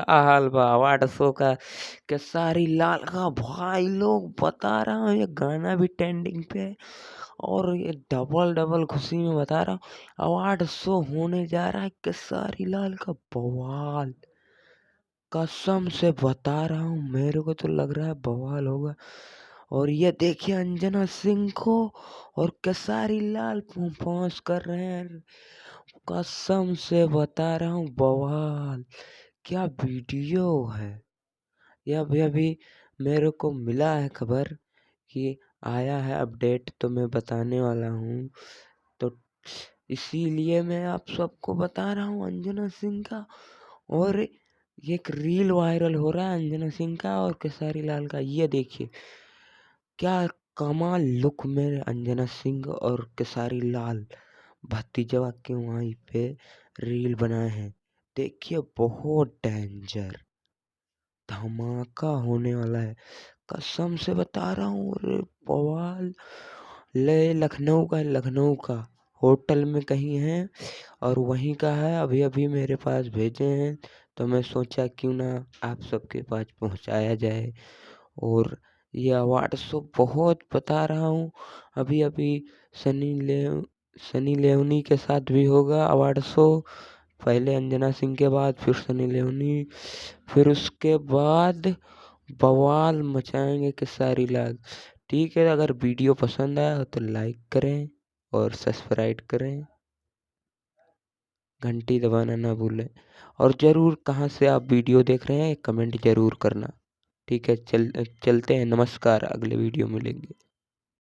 हाल बा award show का खेसारी लाल का। भाई लोग बता रहा हूँ ये गाना भी ट्रेंडिंग पे है और ये डबल डबल खुशी में बता रहा हूँ अवार्ड शो होने जा रहा है खेसारी लाल का। बवाल कसम से बता रहा हूँ मेरे को तो लग रहा है बवाल होगा। और ये देखिए अंजना सिंह को और खेसारी लाल परफॉर्मेंस कर रहे हैं। कसम से बता रहा हूँ बवाल क्या वीडियो है। ये अभी अभी मेरे को मिला है खबर कि आया है अपडेट तो मैं बताने वाला हूँ। तो इसीलिए मैं आप सबको बता रहा हूँ अंजना सिंह का। और ये एक रील वायरल हो रहा है अंजना सिंह का और खेसारी लाल का। ये देखिए क्या कमाल लुक में अंजना सिंह और खेसारी लाल भतीजवा के वहीं पे रील बनाए हैं। देखिए बहुत डेंजर धमाका होने वाला है। कसम से बता रहा हूँ अरे बवाल। ले लखनऊ का होटल में कहीं है और वहीं का है। अभी अभी मेरे पास भेजे हैं तो मैं सोचा क्यों ना आप सबके पास पहुंचाया जाए। और ये अवार्ड शो बहुत बता रहा हूँ अभी अभी सनी लेओनी के साथ भी होगा अवार्ड शो। पहले अंजना सिंह के बाद फिर सनी लेओनी फिर उसके बाद बवाल मचाएंगे खेसारी लाल। ठीक है अगर वीडियो पसंद आया हो तो लाइक करें और सब्सक्राइब करें, घंटी दबाना ना भूलें। और ज़रूर कहाँ से आप वीडियो देख रहे हैं कमेंट ज़रूर करना। ठीक है चलते हैं, नमस्कार, अगले वीडियो मिलेंगे।